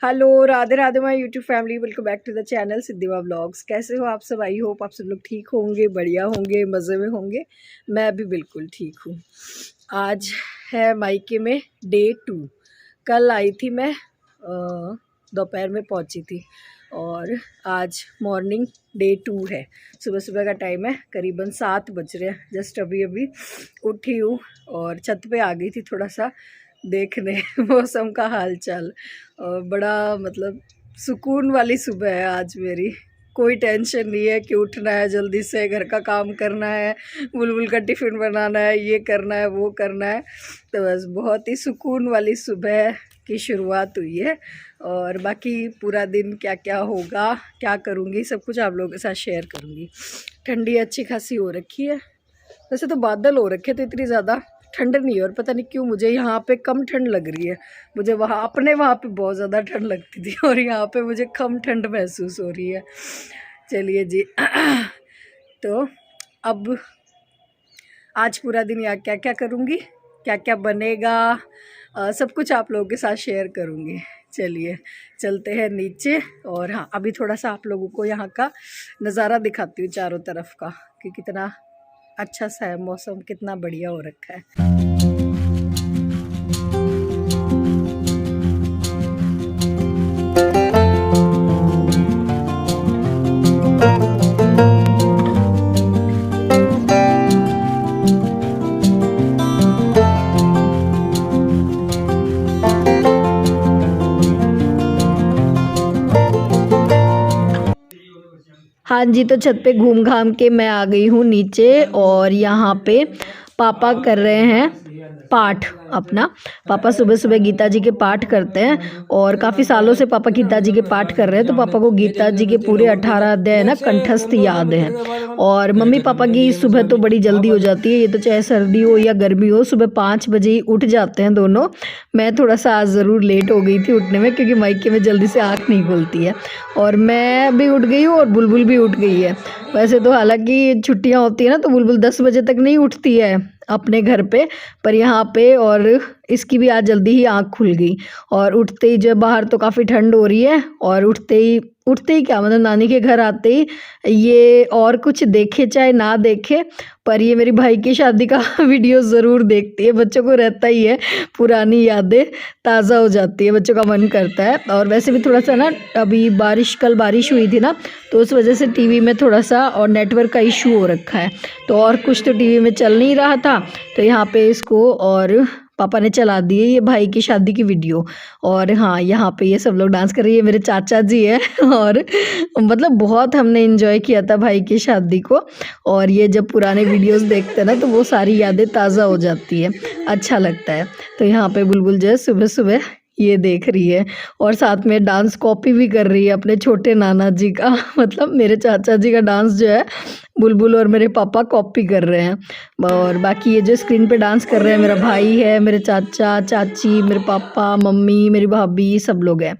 Hello, Radhe Radhe my YouTube family, welcome back to the channel Siddhima vlogs. कैसे हो आप सब? आई होप आप सब लोग ठीक होंगे, बढ़िया होंगे, मज़े में होंगे। मैं भी बिल्कुल ठीक हूँ। आज है मायके में डे 2। कल आई थी मैं, दोपहर में पहुँची थी और आज मॉर्निंग डे 2 है। सुबह सुबह का टाइम है, करीबन 7 बज रहे हैं। जस्ट अभी अभी उठी हूँ और छत पे आ गई थी थोड़ा सा देखने मौसम का हाल चाल। और बड़ा मतलब सुकून वाली सुबह है आज मेरी। कोई टेंशन नहीं है कि उठना है जल्दी से, घर का काम करना है, बुलबुल का टिफ़िन बनाना है, ये करना है, वो करना है। तो बस बहुत ही सुकून वाली सुबह की शुरुआत हुई है। और बाकी पूरा दिन क्या क्या होगा, क्या करूँगी, सब कुछ आप लोगों के साथ शेयर करूँगी। ठंडी अच्छी खासी हो रखी है। वैसे तो बादल हो रखे, तो इतनी ज़्यादा ठंड नहीं है। और पता नहीं क्यों मुझे यहाँ पे कम ठंड लग रही है। मुझे वहाँ पे बहुत ज़्यादा ठंड लगती थी और यहाँ पे मुझे कम ठंड महसूस हो रही है। चलिए जी तो अब आज पूरा दिन यहाँ क्या क्या करूँगी, क्या क्या बनेगा, सब कुछ आप लोगों के साथ शेयर करूँगी। चलिए चलते हैं नीचे। और हाँ, अभी थोड़ा सा आप लोगों को यहाँ का नज़ारा दिखाती हूँ चारों तरफ का, कि कितना अच्छा सा है मौसम, कितना बढ़िया हो रखा है। हाँ जी, तो छत पे घूम घाम के मैं आ गई हूँ नीचे। और यहाँ पे पापा कर रहे हैं पाठ अपना। पापा सुबह सुबह गीता जी के पाठ करते हैं और काफ़ी सालों से पापा गीता जी के पाठ कर रहे हैं। तो पापा को गीता जी के पूरे 18 अध्याय ना कंठस्थ याद हैं। और मम्मी पापा की सुबह तो बड़ी जल्दी हो जाती है, ये तो चाहे सर्दी हो या गर्मी हो, सुबह 5 बजे ही उठ जाते हैं दोनों। मैं थोड़ा सा आज ज़रूर लेट हो गई थी उठने में, क्योंकि मायके में जल्दी से आँख नहीं खुलती है। और मैं भी उठ गई हूँ और बुलबुल भी उठ गई है। वैसे तो हालांकि छुट्टियाँ होती है ना, तो बुलबुल 10 बजे तक नहीं उठती है अपने घर पे, पर यहाँ पे और इसकी भी आज जल्दी ही आँख खुल गई। और उठते ही, जब बाहर तो काफ़ी ठंड हो रही है, और उठते ही क्या मतलब नानी के घर आते ही ये और कुछ देखे चाहे ना देखे, पर ये मेरी भाई की शादी का वीडियो ज़रूर देखती है। बच्चों को रहता ही है, पुरानी यादें ताज़ा हो जाती है, बच्चों का मन करता है। और वैसे भी थोड़ा सा ना, अभी कल बारिश हुई थी ना, तो उस वजह से टीवी में थोड़ा सा और नेटवर्क का इशू हो रखा है। तो और कुछ तो टीवी में चल नहीं रहा था, तो यहाँ पे इसको और पापा ने चला दिए ये भाई की शादी की वीडियो। और हाँ, यहाँ पे ये सब लोग डांस कर रही है, मेरे चाचा जी है। और मतलब बहुत हमने एंजॉय किया था भाई की शादी को। और ये जब पुराने वीडियोस देखते हैं ना, तो वो सारी यादें ताज़ा हो जाती है, अच्छा लगता है। तो यहाँ पे बुलबुल जो है सुबह सुबह ये देख रही है और साथ में डांस कॉपी भी कर रही है अपने छोटे नाना जी का। मतलब मेरे चाचा जी का डांस जो है बुलबुल और मेरे पापा कॉपी कर रहे हैं। और बाकी ये जो स्क्रीन पे डांस कर रहे हैं, मेरा भाई है, मेरे चाचा चाची, मेरे पापा मम्मी, मेरी भाभी, सब लोग हैं।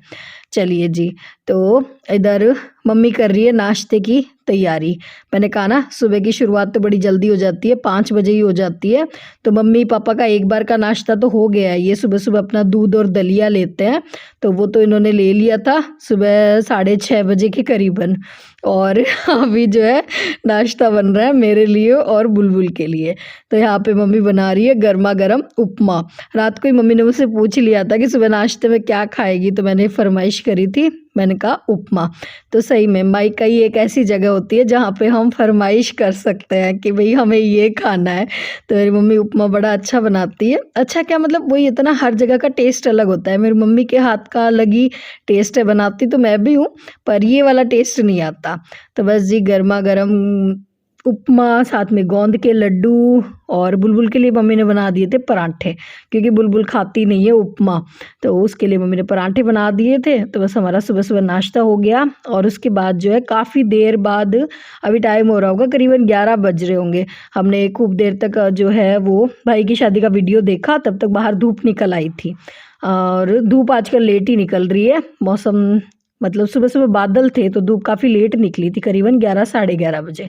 चलिए जी, तो इधर मम्मी कर रही है नाश्ते की तैयारी। मैंने कहा ना, सुबह की शुरुआत तो बड़ी जल्दी हो जाती है, 5 बजे ही हो जाती है। तो मम्मी पापा का एक बार का नाश्ता तो हो गया है। ये सुबह सुबह अपना दूध और दलिया लेते हैं, तो वो तो इन्होंने ले लिया था सुबह 6:30 बजे के करीबन। और अभी जो है नाश्ता बन रहा है मेरे लिए और बुलबुल के लिए। तो यहाँ पे मम्मी बना रही है गर्मा गर्म उपमा। रात को ही मम्मी ने मुझसे पूछ लिया था कि सुबह नाश्ते में क्या खाएगी, तो मैंने फरमाइश करी थी, मैंने कहा उपमा। तो सही में मायका ही एक ऐसी जगह होती है जहाँ पे हम फरमाइश कर सकते हैं कि भाई हमें ये खाना है। तो मेरी मम्मी उपमा बड़ा अच्छा बनाती है। अच्छा क्या मतलब, वही इतना, हर जगह का टेस्ट अलग होता है। मेरी मम्मी के हाथ का अलग ही टेस्ट है, बनाती तो मैं भी हूँ, पर ये वाला टेस्ट नहीं आता। तो बस जी, गर्मा गर्म उपमा, साथ में गोंद के लड्डू। और बुलबुल के लिए मम्मी ने बना दिए थे परांठे, क्योंकि बुलबुल खाती नहीं है उपमा, तो उसके लिए मम्मी ने परांठे बना दिए थे। तो बस हमारा सुबह सुबह नाश्ता हो गया। और उसके बाद जो है काफ़ी देर बाद, अभी टाइम हो रहा होगा करीबन 11 बज रहे होंगे, हमने खूब देर तक जो है वो भाई की शादी का वीडियो देखा। तब तक बाहर धूप निकल आई थी, और धूप आजकल लेट ही निकल रही है। मौसम मतलब सुबह सुबह बादल थे तो धूप काफ़ी लेट निकली थी, करीबन 11 साढ़े 11 बजे।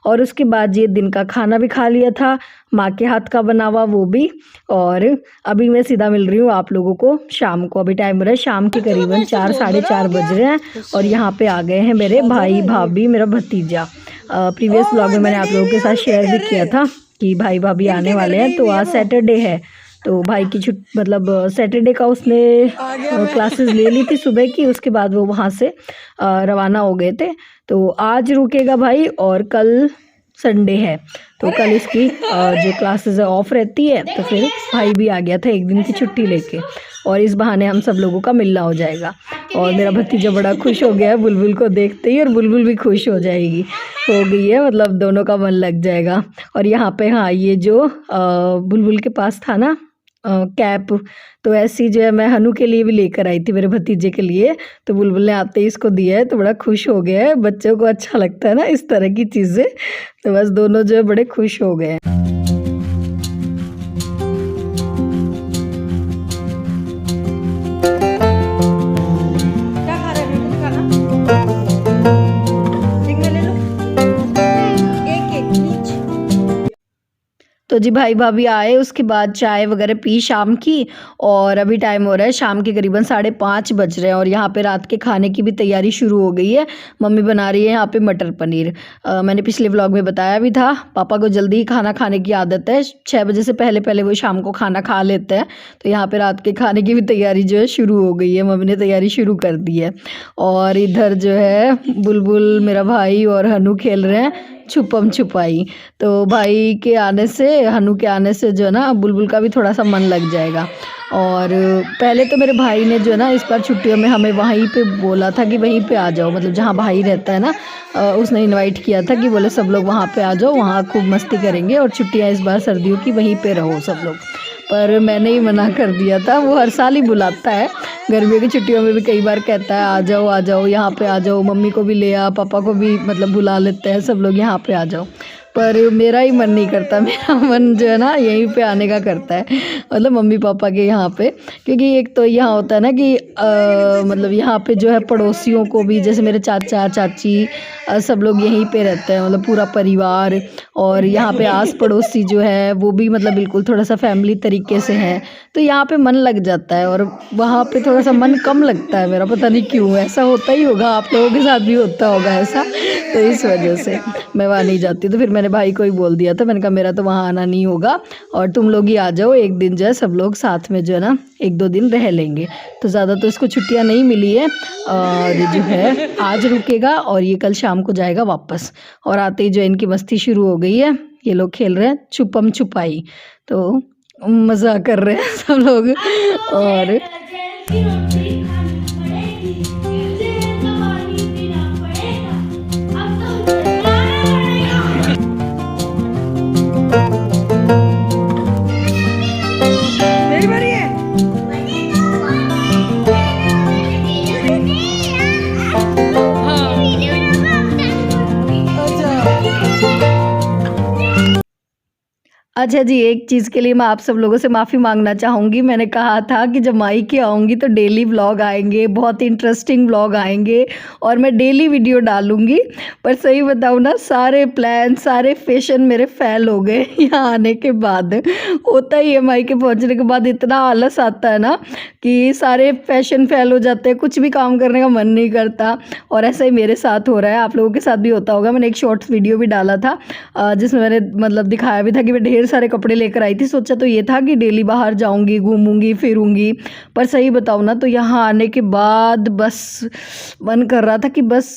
और उसके बाद ये दिन का खाना भी खा लिया था, माँ के हाथ का बना हुआ वो भी। और अभी मैं सीधा मिल रही हूँ आप लोगों को शाम को। अभी टाइम हो रहा है शाम के करीबन 4 साढ़े 4 बज रहे हैं और यहाँ पे आ गए हैं मेरे भाई भाभी, मेरा भतीजा। प्रीवियस व्लॉग में मैंने आप लोगों के साथ शेयर भी किया था कि भाई भाभी आने वाले हैं। तो आज सैटरडे है तो भाई की मतलब सैटरडे का उसने क्लासेस ले ली थी सुबह की, उसके बाद वो वहाँ से रवाना हो गए थे। तो आज रुकेगा भाई और कल संडे है तो कल इसकी जो क्लासेस है ऑफ रहती है। तो फिर भाई भी आ गया था एक दिन की छुट्टी लेके और इस बहाने हम सब लोगों का मिलना हो जाएगा। और मेरा भतीजा बड़ा खुश हो गया है बुलबुल को देखते ही, और बुलबुल भी खुश हो जाएगी, हो गई है, मतलब दोनों का मन लग जाएगा। और यहाँ पे हाँ ये जो बुलबुल के पास था ना कैप, तो ऐसी जो है मैं हनु के लिए भी लेकर आई थी, मेरे भतीजे के लिए। तो बुलबुल ने आते ही इसको दिया है तो बड़ा खुश हो गया है। बच्चों को अच्छा लगता है ना इस तरह की चीज़ें, तो बस दोनों जो है बड़े खुश हो गए हैं। तो जी भाई भाभी आए, उसके बाद चाय वगैरह पी शाम की। और अभी टाइम हो रहा है शाम के करीबन 5:30 बज रहे हैं और यहाँ पे रात के खाने की भी तैयारी शुरू हो गई है। मम्मी बना रही है यहाँ पे मटर पनीर। मैंने पिछले व्लॉग में बताया भी था, पापा को जल्दी ही खाना खाने की आदत है, 6 बजे से पहले पहले वो शाम को खाना खा लेते हैं। तो यहाँ पे रात के खाने की भी तैयारी जो है शुरू हो गई है, मम्मी ने तैयारी शुरू कर दी है। और इधर जो है बुलबुल मेरा भाई और हनु खेल रहे हैं छुपम छुपाई। तो भाई के आने से, हनु के आने से जो है ना बुलबुल का भी थोड़ा सा मन लग जाएगा। और पहले तो मेरे भाई ने जो है ना इस बार छुट्टियों में हमें वहीं पे बोला था कि वहीं पे आ जाओ, मतलब जहाँ भाई रहता है ना, उसने इनवाइट किया था कि बोले सब लोग वहाँ पे आ जाओ, वहाँ खूब मस्ती करेंगे और छुट्टियाँ इस बार सर्दियों की वहीं पे रहो सब लोग। पर मैंने ही मना कर दिया था। वो हर साल ही बुलाता है, गर्मियों की छुट्टियों में भी कई बार कहता है आ जाओ यहाँ पे आ जाओ, मम्मी को भी ले आ, पापा को भी मतलब बुला लेते हैं, सब लोग यहाँ पे आ जाओ। पर मेरा ही मन नहीं करता, मेरा मन जो है ना यहीं पे आने का करता है, मतलब मम्मी पापा के यहाँ पे। क्योंकि एक तो यहाँ होता है ना कि मतलब यहाँ पे जो है पड़ोसियों को भी, जैसे मेरे चाचा चाची सब लोग यहीं पे रहते हैं, मतलब पूरा परिवार। और यहाँ पे आस पड़ोसी जो है वो भी मतलब बिल्कुल थोड़ा सा फैमिली तरीके से है, तो यहाँ पे मन लग जाता है। और वहाँ पे थोड़ा सा मन कम लगता है मेरा, पता नहीं क्यों, ऐसा होता ही होगा, आप लोगों के साथ भी होता होगा ऐसा। तो इस वजह से मैं वहाँ नहीं जाती। तो फिर मैंने भाई को ही बोल दिया था, मैंने कहा मेरा तो वहाँ आना नहीं होगा और तुम लोग ही आ जाओ, एक दिन जो है सब लोग साथ में जो है ना 1-2 दिन रह लेंगे। तो ज़्यादा तो इसको छुट्टियाँ नहीं मिली है और जो है आज रुकेगा और ये कल शाम को जाएगा वापस। और आते ही जो इनकी मस्ती शुरू हो गई है, ये लोग खेल रहे हैं छुपम छुपाई, तो मज़ा कर रहे हैं सब लोग। और अच्छा जी, एक चीज़ के लिए मैं आप सब लोगों से माफ़ी मांगना चाहूँगी। मैंने कहा था कि जब मायके आऊँगी तो डेली व्लॉग आएंगे, बहुत इंटरेस्टिंग व्लॉग आएंगे और मैं डेली वीडियो डालूँगी। पर सही बताऊँ ना, सारे प्लान, सारे फैशन मेरे फेल हो गए यहाँ आने के बाद। होता ही है, मायके पहुँचने के बाद इतना आलस आता है ना कि सारे फैशन फेल हो जाते हैं, कुछ भी काम करने का मन नहीं करता। और ऐसा ही मेरे साथ हो रहा है, आप लोगों के साथ भी होता होगा। मैंने एक शॉर्ट्स वीडियो भी डाला था जिसमें मैंने मतलब दिखाया भी था कि मैं ढेर सारे कपड़े लेकर आई थी। सोचा तो ये था कि डेली बाहर जाऊंगी, घूमूंगी फिरूंगी, पर सही बताऊँ ना तो यहाँ आने के बाद बस मन कर रहा था कि बस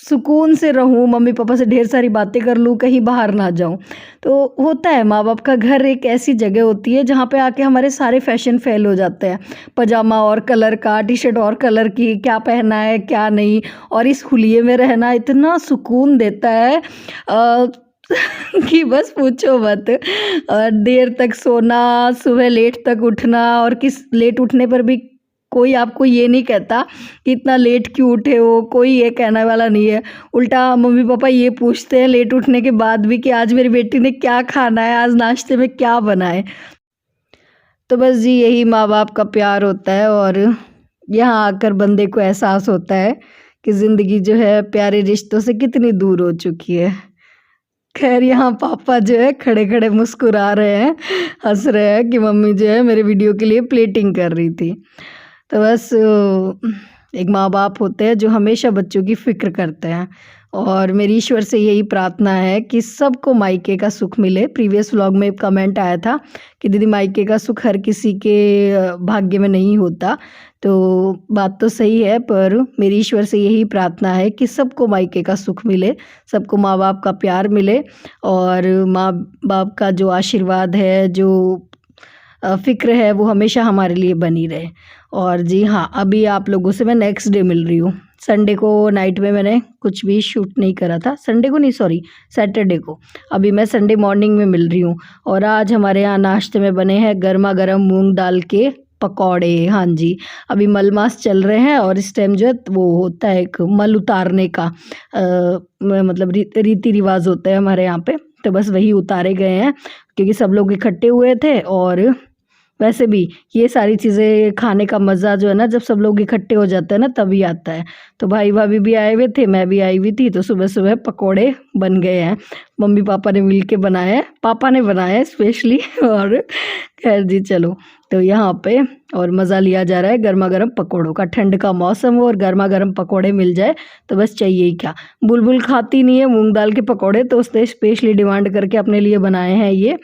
सुकून से रहूं, मम्मी पापा से ढेर सारी बातें कर लूं, कहीं बाहर ना जाऊं। तो होता है, माँ बाप का घर एक ऐसी जगह होती है जहाँ पे आके हमारे सारे फैशन फेल हो जाते हैं। पजामा और कलर का, टी शर्ट और कलर की, क्या पहनना है क्या नहीं। और इस हुलिये में रहना इतना सुकून देता है कि बस पूछो मत। देर तक सोना, सुबह लेट तक उठना, और किस लेट उठने पर भी कोई आपको ये नहीं कहता कि इतना लेट क्यों उठे हो, कोई ये कहने वाला नहीं है। उल्टा मम्मी पापा ये पूछते हैं लेट उठने के बाद भी कि आज मेरी बेटी ने क्या खाना है, आज नाश्ते में क्या बनाए। तो बस जी यही माँ बाप का प्यार होता है। और यहाँ आकर बंदे को एहसास होता है कि ज़िंदगी जो है प्यारे रिश्तों से कितनी दूर हो चुकी है। खैर यहाँ पापा जो है खड़े-खड़े मुस्कुरा रहे हैं, हँस रहे हैं कि मम्मी जो है मेरे वीडियो के लिए प्लेटिंग कर रही थी। तो बस एक माँ-बाप होते हैं जो हमेशा बच्चों की फ़िक्र करते हैं और मेरी ईश्वर से यही प्रार्थना है कि सबको मायके का सुख मिले। प्रीवियस व्लॉग में कमेंट आया था कि दीदी मायके का सुख हर किसी के भाग्य में नहीं होता। तो बात तो सही है, पर मेरी ईश्वर से यही प्रार्थना है कि सबको मायके का सुख मिले, सबको माँ-बाप का प्यार मिले और माँ-बाप का जो आशीर्वाद है, जो फ़िक्र है वो हमेशा हमारे लिए बनी रहे। और जी हाँ, अभी आप लोगों से मैं नेक्स्ट डे मिल रही हूँ। संडे को नाइट में मैंने कुछ भी शूट नहीं करा था, संडे को नहीं सॉरी सैटरडे को। अभी मैं संडे मॉर्निंग में मिल रही हूँ और आज हमारे यहाँ नाश्ते में बने हैं गरमा-गरम मूँग दाल के पकौड़े। हाँ जी, अभी मलमास चल रहे हैं और इस टाइम जो है वो होता है एक मल उतारने का मतलब रीति रिवाज होता है हमारे यहाँ पे, तो बस वही उतारे गए हैं क्योंकि सब लोग इकट्ठे हुए थे। और वैसे भी ये सारी चीज़ें खाने का मज़ा जो है ना, जब सब लोग इकट्ठे हो जाते हैं ना तभी आता है। तो भाई भाभी भी आए हुए थे, मैं भी आई हुई थी, तो सुबह-सुबह पकोड़े बन गए हैं। मम्मी-पापा ने मिल के बनाए हैं, पापा ने बनाए हैं स्पेशली और खैर जी चलो, तो यहाँ पे और मज़ा लिया जा रहा है गरमा-गरम पकोड़ों का। ठंड का मौसम हो और गरमा-गरम पकोड़े मिल जाए तो बस चाहिए ही क्या। बुलबुल खाती नहीं है मूँग दाल के पकोड़े, तो उसने स्पेशली डिमांड करके अपने लिए बनाए हैं ये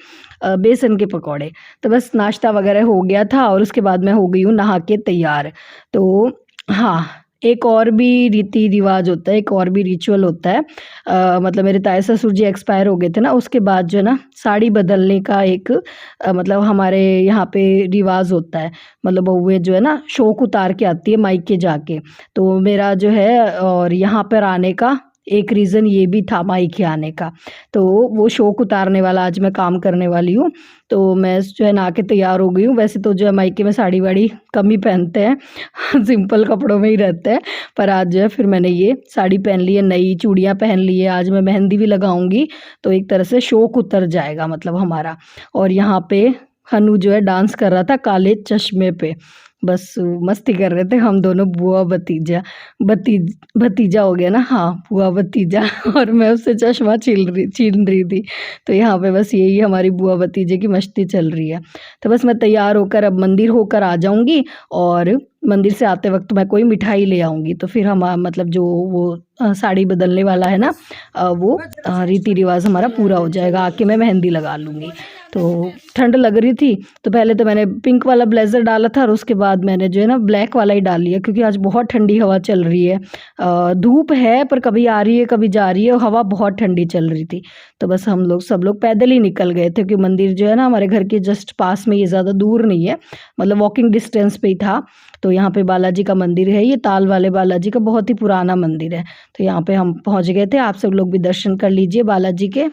बेसन के पकोड़े। तो बस नाश्ता वगैरह हो गया था और उसके बाद मैं हो गई हूँ नहा के तैयार। तो हाँ, एक और भी रीति रिवाज होता है, एक और भी रिचुअल होता है। मतलब मेरे ताए ससुर जी एक्सपायर हो गए थे ना, उसके बाद जो है ना साड़ी बदलने का एक मतलब हमारे यहाँ पे रिवाज होता है। मतलब बहुएँ जो है ना शौक उतार के आती है मायके जाके। तो मेरा जो है और यहाँ पर आने का एक रीज़न ये भी था मायके आने का। तो वो शौक उतारने वाला आज मैं काम करने वाली हूँ। तो मैं जो है नहा के तैयार हो गई हूँ। वैसे तो जो है मायके में साड़ी-वाड़ी कम ही पहनते हैं, सिंपल कपड़ों में ही रहते हैं। पर आज जो है फिर मैंने ये साड़ी पहन ली है, नई चूड़ियाँ पहन ली है, आज मैं मेहंदी भी लगाऊँगी। तो एक तरह से शौक उतर जाएगा मतलब हमारा। और यहाँ पे हनु जो है डांस कर रहा था काले चश्मे पे। बस मस्ती कर रहे थे हम दोनों बुआ भतीजा। भतीजा हो गया ना, हाँ, बुआ भतीजा और मैं उससे चश्मा छीन रही थी। तो यहाँ पे बस यही हमारी बुआ भतीजे की मस्ती चल रही है। तो बस मैं तैयार होकर अब मंदिर होकर आ जाऊँगी और मंदिर से आते वक़्त मैं कोई मिठाई ले आऊँगी। तो फिर हम मतलब जो वो साड़ी बदलने वाला है ना वो रीति रिवाज हमारा पूरा हो जाएगा। आके मैं मेहंदी लगा लूँगी। तो ठंड लग रही थी, तो पहले तो मैंने पिंक वाला ब्लेज़र डाला था और उसके बाद मैंने जो है ना ब्लैक वाला ही डाल लिया क्योंकि आज बहुत ठंडी हवा चल रही है। धूप है पर कभी आ रही है, कभी जा रही है और हवा बहुत ठंडी चल रही थी। तो बस हम लोग सब लोग पैदल ही निकल गए थे क्योंकि मंदिर जो है ना हमारे घर के जस्ट पास में, ये ज़्यादा दूर नहीं है, मतलब वॉकिंग डिस्टेंस पे ही था। तो यहाँ पे बालाजी का मंदिर है, ये ताल वाले बालाजी का बहुत ही पुराना मंदिर है। तो यहाँ पे हम पहुँच गए थे। आप सब लोग भी दर्शन कर लीजिए बालाजी के।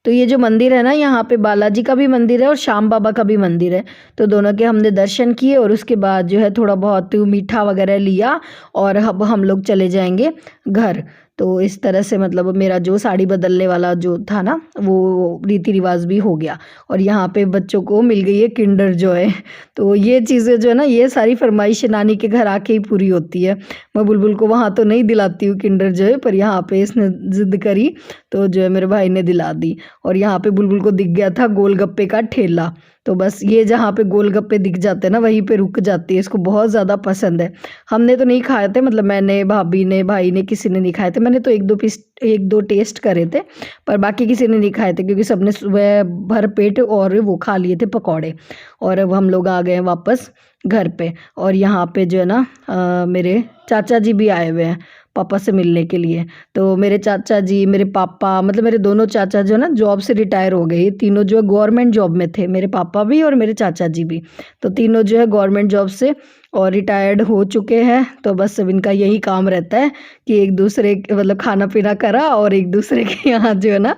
तो ये जो मंदिर है ना, यहाँ पे बालाजी का भी मंदिर है और श्याम बाबा का भी मंदिर है। तो दोनों के हमने दर्शन किए और उसके बाद जो है थोड़ा बहुत मीठा वगैरह लिया और अब हम लोग चले जाएंगे घर। तो इस तरह से मतलब मेरा जो साड़ी बदलने वाला जो था ना वो रीति रिवाज भी हो गया। और यहाँ पे बच्चों को मिल गई है किंडर जॉय। तो ये चीज़ें जो है ना, ये सारी फरमाइशें नानी के घर आके ही पूरी होती है। मैं बुलबुल को वहाँ तो नहीं दिलाती हूँ किंडर जॉय, पर यहाँ पे इसने ज़िद करी तो जो है मेरे भाई ने दिला दी। और यहाँ पे बुलबुल को दिख गया था गोलगप्पे का ठेला। तो बस ये जहाँ पे गोलगप्पे दिख जाते हैं ना वहीं पे रुक जाती है, इसको बहुत ज़्यादा पसंद है। हमने तो नहीं खाए थे, मतलब मैंने, भाभी ने, भाई ने, किसी ने नहीं खाए थे। मैंने तो एक दो टेस्ट करे थे, पर बाकी किसी ने नहीं खाए थे क्योंकि सबने सुबह भर पेट और वो खा लिए थे पकौड़े। और अब हम लोग आ गए वापस घर पे। और यहाँ पे जो है ना मेरे चाचा जी भी आए हुए हैं पापा से मिलने के लिए। तो मेरे चाचा जी, मेरे पापा, मतलब मेरे दोनों चाचा जो है ना जॉब से रिटायर हो गए। ये तीनों जो है गवर्नमेंट जॉब में थे, मेरे पापा भी और मेरे चाचा जी भी। तो तीनों जो है गवर्नमेंट जॉब से और रिटायर्ड हो चुके हैं, तो बस अब इनका यही काम रहता है कि एक दूसरे मतलब खाना पीना करा और एक दूसरे के यहाँ जो है ना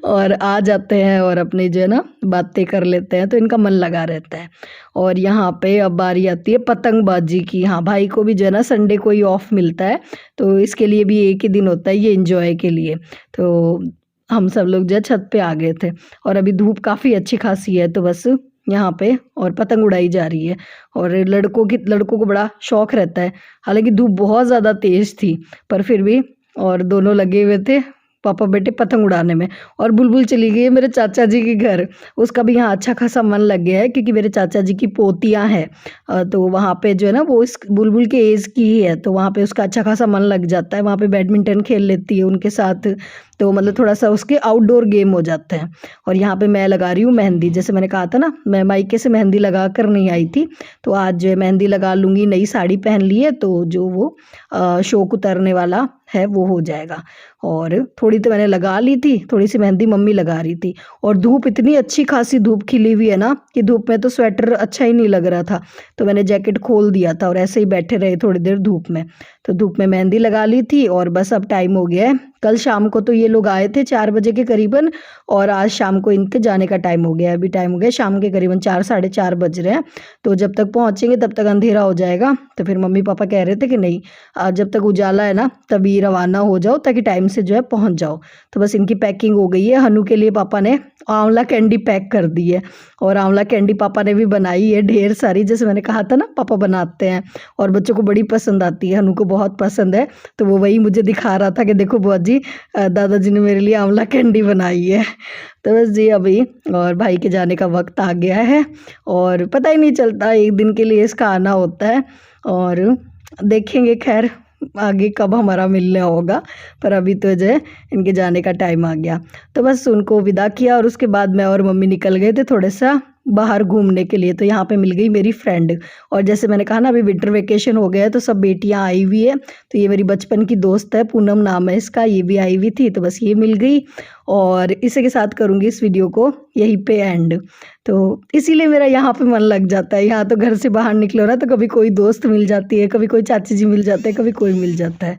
और आ जाते हैं और अपनी जो है ना बातें कर लेते हैं, तो इनका मन लगा रहता है। और यहाँ पे अब बारी आती है पतंगबाजी की। हाँ, भाई को भी जो है ना संडे को ही ऑफ मिलता है, तो इसके लिए भी एक ही दिन होता है ये एंजॉय के लिए। तो हम सब लोग जो है छत पे आ गए थे और अभी धूप काफ़ी अच्छी खासी है, तो बस यहाँ पे और पतंग उड़ाई जा रही है। और लड़कों को बड़ा शौक रहता है, हालांकि धूप बहुत ज़्यादा तेज़ थी पर फिर भी और दोनों लगे हुए थे पापा बेटे पतंग उड़ाने में। और बुलबुल चली गई है मेरे चाचा जी के घर, उसका भी यहाँ अच्छा खासा मन लग गया है क्योंकि मेरे चाचा जी की पोतियाँ हैं, तो वहाँ पे जो है ना वो इस बुलबुल के एज की ही है, तो वहाँ पे उसका अच्छा खासा मन लग जाता है। वहाँ पे बैडमिंटन खेल लेती है उनके साथ, तो मतलब थोड़ा सा उसके आउटडोर गेम हो जाते हैं। और यहाँ पे मैं लगा रही हूँ मेहंदी, जैसे मैंने कहा था ना मैं मायके से मेहंदी लगा कर नहीं आई थी, तो आज जो है मेहंदी लगा लूँगी। नई साड़ी पहन ली है तो जो वो शौक उतरने वाला है वो हो जाएगा। और थोड़ी तो मैंने लगा ली थी, थोड़ी सी मेहंदी मम्मी लगा रही थी। और धूप इतनी अच्छी खासी धूप खिली हुई है ना कि धूप में तो स्वेटर अच्छा ही नहीं लग रहा था, तो मैंने जैकेट खोल दिया था और ऐसे ही बैठे रहे थोड़ी देर धूप में। तो धूप में मेहंदी लगा ली थी और बस अब टाइम हो गया है। कल शाम को तो ये लोग आए थे 4 बजे के करीबन, और आज शाम को इनके जाने का टाइम हो गया है। अभी टाइम हो गया शाम के करीबन 4 साढ़े 4 बज रहे हैं, तो जब तक पहुँचेंगे तब तक अंधेरा हो जाएगा। तो फिर मम्मी पापा कह रहे थे कि नहीं, आज जब तक उजाला है ना तभी रवाना हो जाओ ताकि टाइम से जो है पहुँच जाओ। तो बस इनकी पैकिंग हो गई है। हनु के लिए पापा ने आंवला कैंडी पैक कर दी है, और आंवला कैंडी पापा ने भी बनाई है ढेर सारी, जैसे मैंने कहा था ना पापा बनाते हैं और बच्चों को बड़ी पसंद आती है। हनु को बहुत पसंद है, तो वो वही मुझे दिखा रहा था कि देखो बुआ जी दादाजी ने मेरे लिए आंवला कैंडी बनाई है। तो बस जी अभी और भाई के जाने का वक्त आ गया है, और पता ही नहीं चलता एक दिन के लिए इसका आना होता है। और देखेंगे खैर आगे कब हमारा मिलना होगा, पर अभी तो जो है इनके जाने का टाइम आ गया। तो बस उनको विदा किया और उसके बाद मैं और मम्मी निकल गए थे थोड़ा सा बाहर घूमने के लिए। तो यहाँ पे मिल गई मेरी फ्रेंड, और जैसे मैंने कहा ना अभी विंटर वेकेशन हो गया है तो सब बेटियाँ आई हुई है। तो ये मेरी बचपन की दोस्त है, पूनम नाम है इसका, ये भी आई हुई थी, तो बस ये मिल गई। और इसी के साथ करूँगी इस वीडियो को यहीं पे एंड। तो इसीलिए मेरा यहाँ पे मन लग जाता है। यहाँ तो घर से बाहर निकलो ना तो कभी कोई दोस्त मिल जाती है, कभी कोई चाची जी मिल जाते हैं, कभी कोई मिल जाता है।